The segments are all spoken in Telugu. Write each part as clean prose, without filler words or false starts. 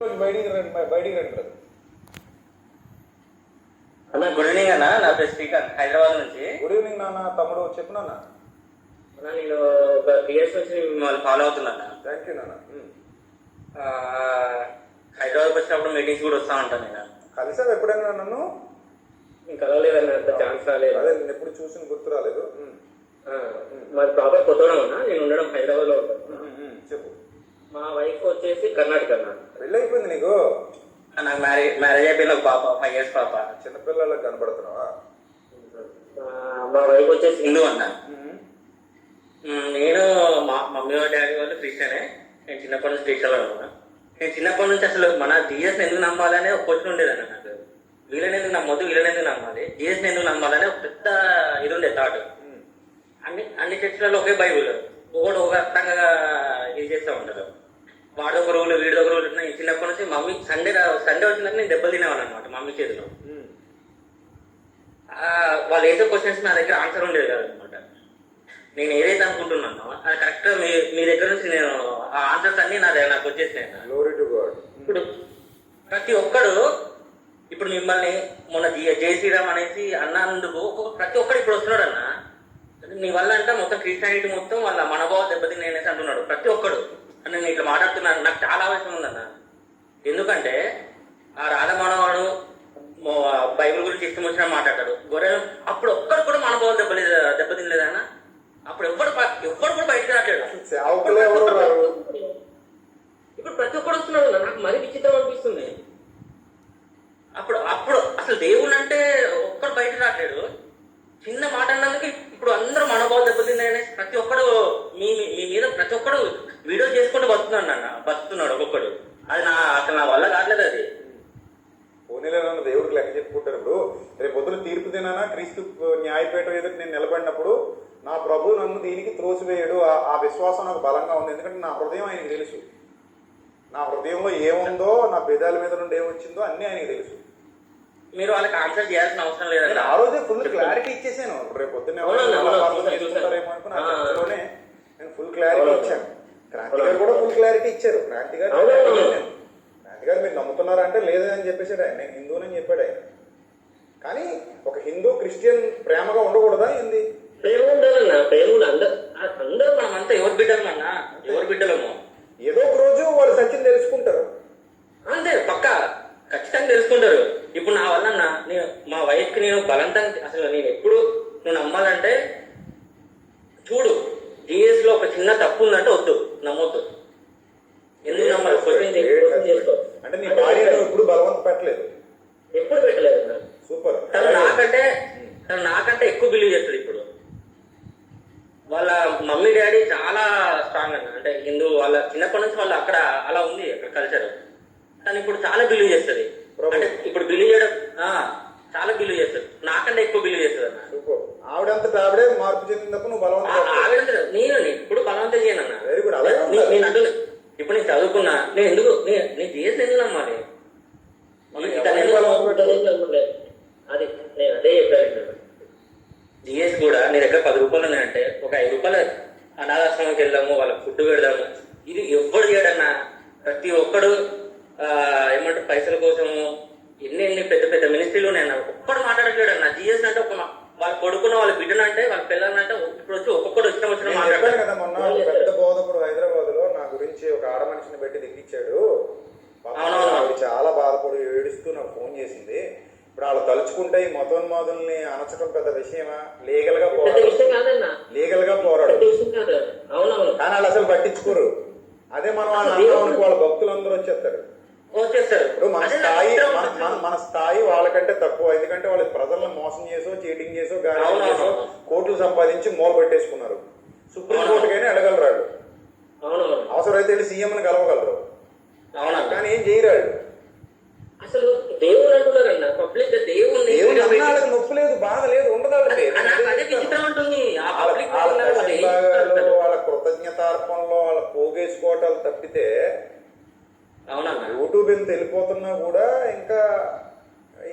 బయటికి రండి బ్రదర్. అన్న గుడ్ ఈవినింగ్ అన్న, నా పేరు శ్రీకాంత్, హైదరాబాద్ నుంచి. గుడ్ ఈవినింగ్ నాన్న. తమ్ముడు చెప్పు నాన్న. నేను ఒక 3 years నుంచి మిమ్మల్ని ఫాలో అవుతున్నా. థ్యాంక్ యూ నాన్న. హైదరాబాద్ వచ్చినప్పుడు మీటింగ్స్ కూడా వస్తా ఉంటాను నేను. కలిసావు ఎప్పుడైనా నన్ను? ఇంకా కలవలేదన్న, అంత ఛాన్స్ రాలేదు. అదే నేను ఎప్పుడు చూసిన గుర్తు రాలేదు. మాది ప్రాపర్ కొత్తగూడెం అన్న, నేను ఉండడం హైదరాబాద్ లో ఉంటాను. చెప్పు. మా వైఫ్ వచ్చేసి కర్ణాటక అన్న. పెళ్ళి అయిపోయింది నీకు? నాకు మ్యారేజ్ అయిపోయింది, ఒక పాప, 5 years పాప. చిన్నపిల్లలకు కనబడుతున్నావా? మా వైఫ్ వచ్చేసి హిందూ అన్న. నేను మా మమ్మీ డాడీ వాళ్ళు క్రిస్టియనే. నేను చిన్నప్పటి నుంచి క్రిస్టియన్ అనుకున్నా. నేను చిన్నప్పటి నుంచి అసలు మన జీసస్ ఎందుకు నమ్మాలనే ఒక క్వశ్చన్ ఉండేదన్న నాకు. వీళ్ళని ఎందుకు నమ్మొద్దు, వీళ్ళని ఎందుకు నమ్మాలి, జీసస్ ఎందుకు నమ్మాలనే ఒక పెద్ద ఇది ఉండే థాట్. అన్ని చర్చిలలో ఒకే బైబుల్, ఒకటి ఒక రకంగా ఇది చేస్తూ ఉంటారు. వాడొక రూలు వీడొక రూలు. నేను చిన్నప్పటి నుంచి మమ్మీ సండే వచ్చిందంటే నేను దెబ్బలు తినేవాను అనమాట మమ్మీ చేతిలో. వాళ్ళు వేసే క్వశ్చన్స్ నా దగ్గర ఆన్సర్ ఉండేది కాదనమాట. నేను ఏదైతే అనుకుంటున్నానో అది కరెక్ట్ మీ దగ్గర నుంచి నేను ఆ ఆన్సర్స్ అన్ని నాకు వచ్చేసినాయి. ఇప్పుడు ప్రతి ఒక్కడు ఇప్పుడు మిమ్మల్ని మొన్న జై శ్రీరామ్ అనేసి అన్నందుకు ప్రతి ఒక్కడు ఇప్పుడు వస్తున్నాడు అన్న. నీ వల్ల అంటే మొత్తం క్రిస్టియానిటీ మొత్తం వాళ్ళ మనోభావం దెబ్బతిని అనేసి అంటున్నాడు ప్రతి ఒక్కడు. నేను ఇట్లా మాట్లాడుతున్నాను, నాకు చాలా అవసరం ఉందన్న. ఎందుకంటే ఆ రాధ మనవాడు బైబిల్ గురించి ఇష్టం వచ్చినా మాట్లాడతాడు, గొర్రెలు. అప్పుడు ఒక్కడు కూడా మనోభావం దెబ్బతినలేదన్న. అప్పుడు ఎవ్వడు కూడా బయటకు రాట్లేదు. ఇప్పుడు ప్రతి ఒక్కడు వస్తున్నాడు, నాకు మరీ విచిత్రం అనిపిస్తుంది. అప్పుడు అసలు దేవుడు అంటే ఒక్కడు బయటకు రాట్లేడు. చిన్న మాట అన్నందుకు ఇప్పుడు అందరూ మనోభావం దెబ్బతిన్నాయని ప్రతి ఒక్కడు మీ మీద ప్రతి ఒక్కడు వీడియో చేసుకుంటూ బతుకుతున్నాడు ఒక్కొక్కడు. అది అసలు నా వల్ల కావట్లేదు. అది పోనీలేనా, దేవుడికి లెక్క చెప్పుకుంటారు. ఇప్పుడు రేపు పొద్దున తీర్పు దినానా క్రీస్తు న్యాయపేట ఎదురు నేను నిలబడినప్పుడు నా ప్రభు నన్ను దీనికి త్రోసివేయడు. ఆ విశ్వాసం నాకు బలంగా ఉంది. ఎందుకంటే నా హృదయం ఆయనకి తెలుసు. నా హృదయంలో ఏముందో, నా పెదాల మీద నుండి ఏమొచ్చిందో అన్నీ ఆయనకి తెలుసు. మీరు వాళ్ళకి ఆన్సర్ చేయాల్సిన అవసరం లేదండి. ఆ రోజే ఫుల్ క్లారిటీ ఇచ్చేసాను. రేపు పొద్దున్నే తీసుకుంటారేమో అనుకుని ఆ చర్చలోనే నేను ఫుల్ క్లారిటీ ఇచ్చాను. క్రాంతి గారు కూడా ఫుల్ క్లారిటీ ఇచ్చారు. క్రాంతి గారు మీరు నమ్ముతున్నారా అంటే లేదని చెప్పేసాడు ఆయన. నేను హిందూనని చెప్పాడు ఆయన. కానీ ఒక హిందూ క్రిస్టియన్ ప్రేమగా ఉండకూడదా? ఏంది ప్రేమ ఉండాలన్నా? ప్రేమ అందరూ మనం అంతా ఎవరి బిడ్డలమన్నా, ఎవరి బిడ్డలము. ఏదో ఒక రోజు వాళ్ళు సత్యం తెలుసుకుంటారు. అంతే, పక్కా ఖచ్చితంగా తెలుసుకుంటారు. ఇప్పుడు నా వల్ల నేను మా వైఫ్ కి నేను బలంతంగా అసలు నేను ఎప్పుడు నువ్వు నమ్మాలంటే చూడు, జీఎస్ లో ఒక చిన్న తప్పు ఉందంటే వద్దు, నమ్మొద్దు. ఎందుకు నమ్మాలి? అంటే నీ భార్యను ఎప్పుడు బలవంత పెట్టలేదు? ఎప్పుడు పెట్టలేదు. సూపర్. తను నాకంటే ఎక్కువ బిలీవ్ చేస్తుంది. ఇప్పుడు వాళ్ళ మమ్మీ డాడీ చాలా స్ట్రాంగ్ అన్న. అంటే హిందూ వాళ్ళ చిన్నప్పటి నుంచి వాళ్ళు అక్కడ అలా ఉంది అక్కడ కల్చర్. కానీ ఇప్పుడు చాలా బిలీవ్ చేస్తుంది. అంటే ఇప్పుడు బిలీవ్ చేయడం చాలా బిలీవ్ చేస్తుంది. నాకంటే ఎక్కువ బిలీవ్ చేస్తుంది అన్న. ఆవిడంతటా ఆవిడే మార్పు చెందినప్పుడు నువ్వు ఆవిడ నేను ఇప్పుడు బలవంతం చేయను అన్న. Very good. నేను అంటున్నా, ఇప్పుడు నేను చదువుకున్నా, నేను ఎందుకు నేను చేసి ఎందుకు నమ్మాలి? అది నేను అదే చెప్పాను. జిఎస్ కూడా నీ దగ్గర 10 రూపాయలు ఉన్నాయంటే ఒక 5 రూపాయలు అనాథాశ్రమంకి వెళ్దాము, వాళ్ళకి ఫుడ్ పెడదాము. ఇది ఎవ్వడు చేయడన్నా. ప్రతి ఒక్కడు ఏమంటారు పైసల కోసము ఎన్ని పెద్ద పెద్ద మినిస్ట్రీలు ఉన్నాయన్న. ఒక్కడు మాట్లాడట్లేడు అన్న. జిఎస్ అంటే ఒక వాళ్ళు కొడుకున్న వాళ్ళ బిడ్డను అంటే వాళ్ళ పిల్లలంటే ఇప్పుడు వచ్చి ఒక్కొక్కడు ఇష్టం వచ్చిన మాట్లాడారు కదా. మొన్న పెద్ద బోధకుడు హైదరాబాద్ లో నా గురించి ఒక ఆడ మనిషిని పెట్టి దిగిచ్చాడు. చాలా బాధపడి ఏడుస్తూ నాకు ఫోన్ చేసింది. ఇప్పుడు వాళ్ళు తలుచుకుంటే ఈ మతోన్మాదుల్ని అనచడం పెద్ద విషయమా? లీగల్ గా పోరాడు. కానీ వాళ్ళు అసలు పట్టించుకోరు. అదే మనం వాళ్ళ భక్తులందరూ వచ్చేస్తారు. ఇప్పుడు మన స్థాయి వాళ్ళకంటే తక్కువ. ఎందుకంటే వాళ్ళు ప్రజలను మోసం చేసో, చీటింగ్ చేసో, గాలి చేసో కోట్లు సంపాదించి మూల పెట్టేసుకున్నారు. సుప్రీంకోర్టుకైనా అడగలరాడు. అవసరమైతే వెళ్ళి సీఎంని కలవగలరు. కానీ ఏం చేయరాడు. అసలు దేవుడు అంటున్నారన్న పబ్లిక్. దేవుడు నొప్పి లేదు, బాధ లేదు, ఉండదండి. వాళ్ళ కృతజ్ఞతార్పణలో వాళ్ళ పోగేసుకోవటాలు తప్పితే యూట్యూబ్ ఎంత వెళ్ళిపోతున్నా కూడా ఇంకా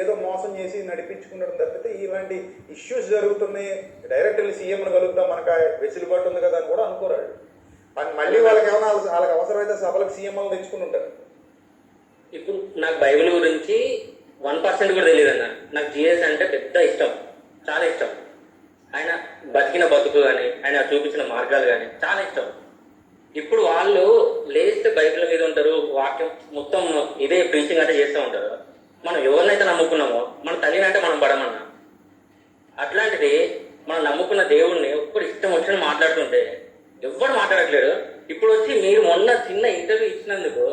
ఏదో మోసం చేసి నడిపించుకున్నట్టు తప్పితే ఇలాంటి ఇష్యూస్ జరుగుతున్నాయి. డైరెక్ట్ వెళ్ళి సీఎంను కలుగుతాం, మనకు వెసులుబాటు ఉంది కదా అని కూడా అనుకోరాడు. మళ్ళీ వాళ్ళకి ఏమైనా వాళ్ళకి అవసరమైతే సభలకు సీఎంలు తెచ్చుకుని ఉంటారు. ఇప్పుడు నాకు బైబిల్ గురించి 1% కూడా తెలియదు అన్న. నాకు జీసస్ అంటే పెద్ద ఇష్టం, చాలా ఇష్టం. ఆయన బతికిన బతుకు కానీ, ఆయన చూపించిన మార్గాలు కానీ చాలా ఇష్టం. ఇప్పుడు వాళ్ళు లేస్తే బైబిల్ మీద ఉంటారు, వాక్యం మొత్తం ఇదే ప్రీచింగ్ అంటే చేస్తూ ఉంటారు. మనం ఎవరినైతే నమ్ముకున్నామో మన తల్లిని అంటే మనం పడమన్నా. అట్లాంటిది మనం నమ్ముకున్న దేవుణ్ణి ఒక్కడు ఇష్టం వచ్చిన మాట్లాడుతుంటే ఎవ్వరు మాట్లాడట్లేడు. ఇప్పుడు వచ్చి మీరు మొన్న చిన్న ఇంటర్వ్యూ ఇచ్చినందుకు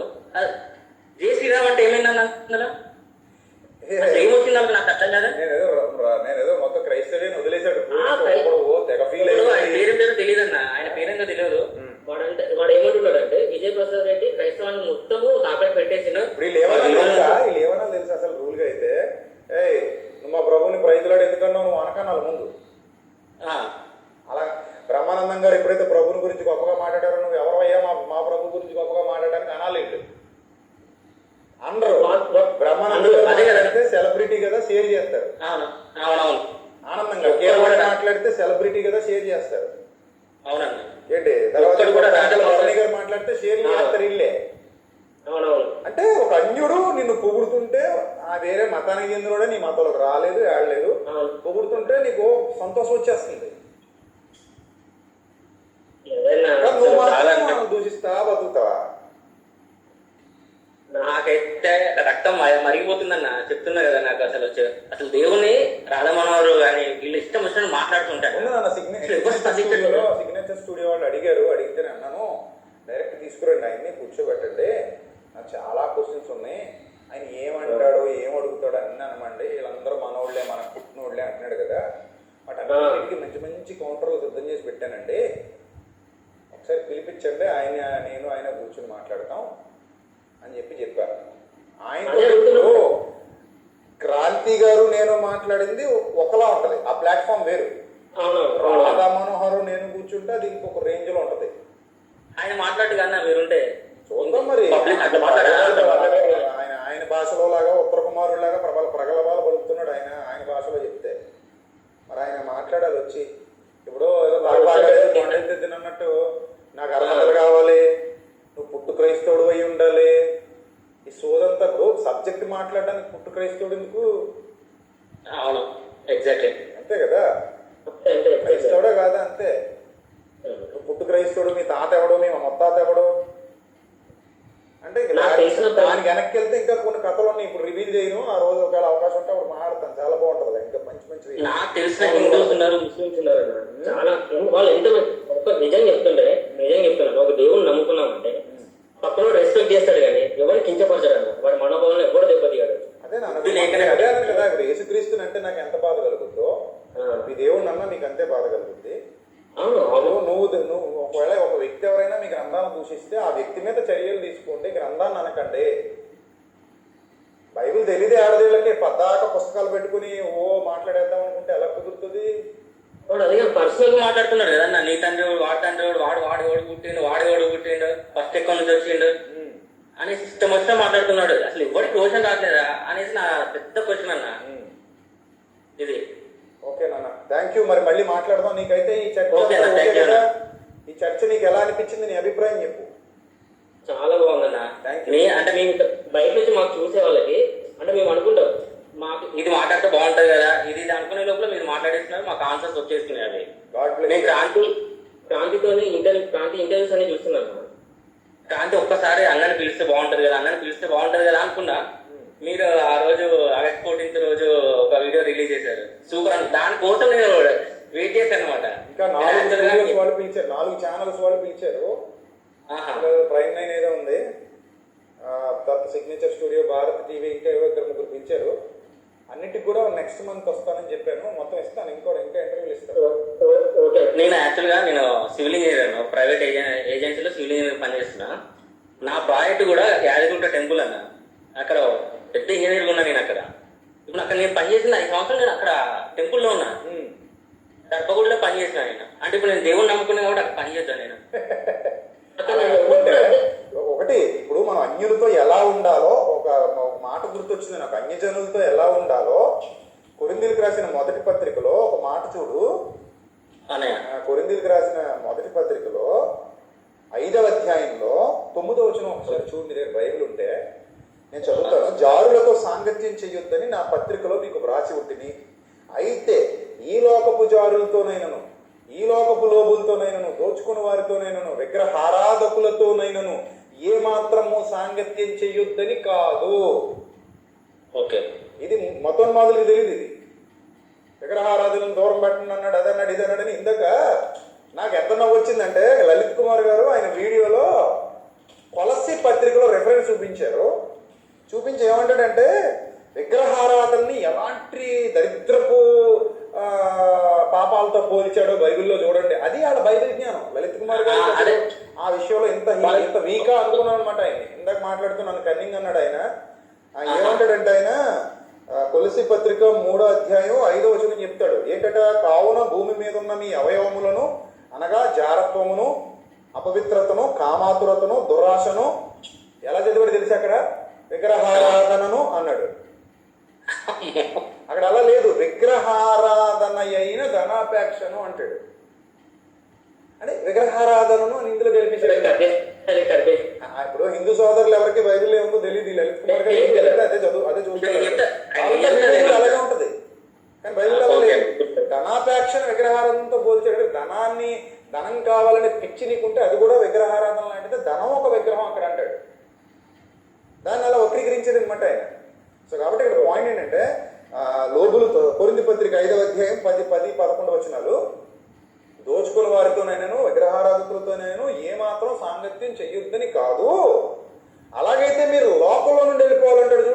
జై శ్రీరామ్ అంటే ఏమైందన్న అందులో ఏమొచ్చింది నాకు అర్థం కదా. నేనేదో మొత్తం క్రైస్తవుని వదిలేశాడు. ఆయన పేరేంటో తెలియదన్న, ఆయన పేరేంటో తెలియదు. వాడు ఏమంటున్నాడు అంటే విజయ్ ప్రసాద్ రెడ్డి క్రైస్తవాన్ని మొత్తము తాపై పెట్టేసిన. వీళ్ళు ఏమన్నా తెలుసు అసలు రూల్ గా అయితే, నువ్వు మా ప్రభుని ప్రైజులాడు ఎందుకన్నా నువ్వు అనకన్నావు ముందు. అలా బ్రహ్మానందం గారు ఎప్పుడైతే ప్రభుని గురించి గొప్పగా మాట్లాడారో నువ్వు ఎవరయ్యా మా ప్రభు గురించి గొప్పగా మాట్లాడడానికి అనాలి. అందరూ బ్రహ్మానందం గారు సెలబ్రిటీ కదా షేర్ చేస్తారు. ఆనందంగా కేవలం మాట్లాడితే సెలబ్రిటీ కదా షేర్ చేస్తారు. అవునండి. ఏంటి తర్వాత గారు మాట్లాడితే షేర్ చేస్తారు ఇల్లే. అంటే ఒక అన్యుడు నిన్ను పొగుడుతుంటే వేరే మతానికి చెందినోడే నీ మతంలోకి రాలేదు ఆడలేదు పొగుడుతుంటే నీకు సంతోషం వచ్చేస్తుంది. నువ్వు మాత్రం దూషిస్తా బతుకుతావా? నాకైతే రక్తం మరిగిపోతుందన్న, చెప్తున్నా కదా. నాకు అసలు దేవుని రాధమనోహరు కానీ వీళ్ళు ఇష్టం వచ్చినట్టు మాట్లాడుతుంటారు. సిగ్నేచర్ స్టూడియో వాళ్ళు అడిగితే అన్నాను డైరెక్ట్ తీసుకురండి, ఆయన్ని కూర్చోబెట్టండి, నాకు చాలా క్వశ్చన్స్ ఉన్నాయి, ఆయన ఏమంటాడు ఏం అడుగుతాడు అన్నీ అనమండి. వీళ్ళందరూ మనోళ్లే మన పుట్టినోళ్లే అంటున్నాడు కదా. వాటి మంచి మంచి కౌంటర్లు సిద్ధం చేసి పెట్టానండి, ఒకసారి పిలిపించండి, ఆయన కూర్చొని మాట్లాడతాం అని చెప్పారు. ఆయన క్రాంతి గారు నేను మాట్లాడింది ఒకలా ఉంటది, ఆ ప్లాట్ఫామ్ వేరు. రాధా మనోహర్ నేను కూర్చుంటే అది ఇంకొక రేంజ్ లో ఉంటది. ఆయన మాట్లాడు కన్నా మీరుంటే చూద్దాం మరి. ఆయన భాషలో లాగా ఉత్తర కుమారుడు లాగా ప్రగలభాలు పలుకుతున్నాడు ఆయన భాషలో చెప్తే. మరి ఆయన మాట్లాడాలి వచ్చి. ఇప్పుడు తిన్నట్టు నాకు అర్హతలు కావాలి, నువ్వు పుట్టు క్రైస్తవుడు అయి ఉండాలి, ఈ సోదంతా సబ్జెక్ట్ మాట్లాడడానికి పుట్టు క్రైస్తవుడు ఎందుకు? అవును, ఎగ్జాక్ట్లీ అంతే కదా. క్రైస్తవుడే కాదా? అంతే. పుట్టు క్రైస్తవుడు, మీ తాత ఎవడు, మీ మొత్తాత ఎవడు అంటే దానికి వెనక్కి వెళ్తే ఇంకా కొన్ని కథలు ఉన్నాయి. ఇప్పుడు రివీల్ చేయను, ఆ రోజు ఒకవేళ అవకాశం ఉంటే అప్పుడు మాట్లాడతాను, చాలా బాగుంటది. ఇంకా మంచి మంచి నాకు తెలిసిన హిందూస్ ఉన్నారు, ముస్లిమ్స్ ఉన్నారు, చాలా వాళ్ళు ఎంత నిజం చెప్తున్నాను. ఒక దేవుని నమ్ముకున్నామంటే పక్కన రెస్పెక్ట్ చేస్తాడు కానీ ఎవరు కించపరచాడు అన్న, వాడి మనోభావాలు ఎవరు దెబ్బతీయాడు. అదే కదా. ఇప్పుడు యేసుక్రీస్తుని అంటే నాకు ఎంత బాధ కలుగుతుందో మీ దేవుడిని అన్నా మీకు అంతే బాధ కలుగుతుంది. నువ్వు ఒకవేళ ఒక వ్యక్తి ఎవరైనా మీ గ్రంథాలను దూషిస్తే ఆ వ్యక్తి మీద చర్యలు తీసుకోండి, గ్రంథాన్ని అనకండి. బైబిల్ తెలియదే ఆడదేళ్ళకి పద్దాక పుస్తకాలు పెట్టుకుని మాట్లాడేద్దాం అనుకుంటే ఎలా కుదురుతుంది? అదే పర్సనల్ మాట్లాడుతున్నాడు కదన్నా, నీ తండ్రి వాడి తండ్రి వాడు పుట్టిండు ఫస్ట్ ఎక్కడి నుంచి వచ్చిండు అని ఇష్టం వచ్చినా మాట్లాడుతున్నాడు. అసలు ఎవరికి క్వశ్చన్ రావట్లేదా అనేసి నా పెద్ద క్వశ్చన్ అన్న ఇది. ఓకే నాన్న, థ్యాంక్ యూ. మరి మళ్ళీ మాట్లాడదాం. నీకైతే ఈ చర్చ నీకు ఎలా అనిపించింది, నీ అభిప్రాయం చెప్పు. చాలా బాగుందన్న. అంటే మేము బయట నుంచి మాకు చూసే వాళ్ళకి అంటే మేము అనుకుంటాం మాకు ఇది మాట్లాడితే బాగుంటది కదా, ఇది అనుకునే లోపల మీరు మాట్లాడేస్తున్నారు, మాకు ఆన్సర్స్ వచ్చేస్తున్నాయి. అవి నేను క్రాంతితో క్రాంతి ఇంటర్వ్యూస్ అని చూస్తున్నాను. క్రాంతి ఒక్కసారి అన్నని పిలిస్తే బాగుంటది కదా అనుకున్నా. మీరు ఆ రోజు ఆగస్ట్ 14 రోజు ఒక వీడియో రిలీజ్ చేశారు, సూపర్ అని. దానికోసం నేను వెయిట్ చేశాను అనమాట. ఇంకా 4 ఛానల్స్ వాళ్ళు పిలిచారు. ప్రైమ్ 9 ఏదో ఉంది, తర్వాత సిగ్నేచర్ స్టూడియో, భారత్ టీవీ, ఇంకా 2-3 పిలిచారు. అన్నిటికి కూడా నెక్స్ట్ మంత్ వస్తానని చెప్పాను. మొత్తం ఇస్తాను, ఇంకా ఇంటర్వ్యూలు ఇస్తాను. నేను యాక్చువల్గా సివిల్ ఇంజనీర్, ప్రైవేట్ ఏజెన్సీలో సివిల్ ఇంజనీర్ పనిచేస్తున్నా. నా ప్రాజెక్ట్ కూడా యాదగిరిగుట్ట టెంపుల్ అన్న. అక్కడ పెద్ద ఇంజనీర్గా ఉన్నా నేను అక్కడ. ఇప్పుడు అక్కడ నేను పనిచేసిన 5 సంవత్సరాలు నేను అక్కడ టెంపుల్లో ఉన్నా, గర్భగుడిలో పనిచేసిన నేను. అంటే ఇప్పుడు నేను దేవుని నమ్ముకున్నా కాబట్టి అక్కడ పనిచేద్దాను నేను. ఒకటి ఇప్పుడు మనం అన్యులతో ఎలా ఉండాలో ఒక మాట గుర్తొచ్చింది నాకు. అన్యజనులతో ఎలా ఉండాలో కొరింథీయులకు రాసిన మొదటి పత్రికలో ఒక మాట చూడు. కొరింథీయులకు రాసిన మొదటి పత్రికలో 5వ అధ్యాయంలో 9వ వచనం ఒకసారి చూడు. మీరు బైబిల్ ఉంటే నేను చదువుతాను. సాంగత్యం చెయ్యొద్దని నా పత్రికలో మీకు వ్రాసి ఉంటుంది. అయితే ఈ లోకపు జారులతోనైనను, ఈ లోకపు లోబులతోనైనను, దోచుకుని వారితోనైనను, విగ్రహారాధకులతోనైనను ఏ మాత్రము సాంగత్యం చెయ్యొద్దని కాదు. ఓకే. ఇది మతోన్మాదులకు తెలియదు. ఇది విగ్రహారాధనను దూరం పెట్టండి అన్నాడు, అదన్నాడు, ఇదన్నాడని. ఇందాక నాకు ఎంత నవ్వు వచ్చిందంటే లలిత్ కుమార్ గారు ఆయన వీడియోలో కొలసి పత్రికలో రెఫరెన్స్ చూపించి ఏమంటాడంటే విగ్రహారాధనని ఎలాంటి దరిద్రపు పాపాలతో పోల్చాడో బైబిల్లో చూడండి. అది ఆడ బైబిల్ జ్ఞానం. లలిత్ కుమార్ గారు ఆ విషయంలో ఇంత వీకా అనుకున్నాను అనమాట. ఆయన ఇందాక మాట్లాడుతున్నాను కన్నింగ్ అన్నాడు. ఆయన ఏమంటాడంటే ఆయన కొలసి పత్రిక 3వ అధ్యాయం 5వ వచనం చెప్తాడు. ఏంటట, కావున భూమి మీద ఉన్న మీ అవయవములను అనగా జారత్వమును, అపవిత్రతను, కామాతురతను, దురాశను, ఎలా చదివాడు తెలిసి అక్కడ విగ్రహారాధనను అన్నాడు. అక్కడ అలా లేదు, విగ్రహారాధన అయిన ధనాపేక్షను అంటాడు. అంటే విగ్రహారాధనను అని ఇందులో గెలిపించాడు. ఇప్పుడు హిందూ సోదరులు ఎవరికి బైబిల్ ఏముందో తెలియదు. లలిత్ కుమార్ గారు అదే చూస్తారు, అలాగే ఉంటది. కానీ బైబిల్ ధనాపేక్షను విగ్రహారాధనతో పోల్చాడు. ధనం కావాలనే పిచ్చి నీకుంటే అది కూడా విగ్రహారాధన లాంటిది. ధనం ఒక విగ్రహం అక్కడ అంటాడు. దాన్ని అలా వక్రీకరించేది అనమాట ఆయన. సో కాబట్టి ఇక్కడ పాయింట్ ఏంటంటే లోబులతో కొరింథీ పత్రిక 5వ అధ్యాయం 10-11 వచనాలు, దోచుకున్న వారితోనైనాను, విగ్రహారాధకులతోనైనాను ఏ మాత్రం సాంగత్యం చెయ్యొద్దని కాదు. అలాగైతే మీరు లోకంలో నుండి వెళ్ళిపోవాలంటాడు.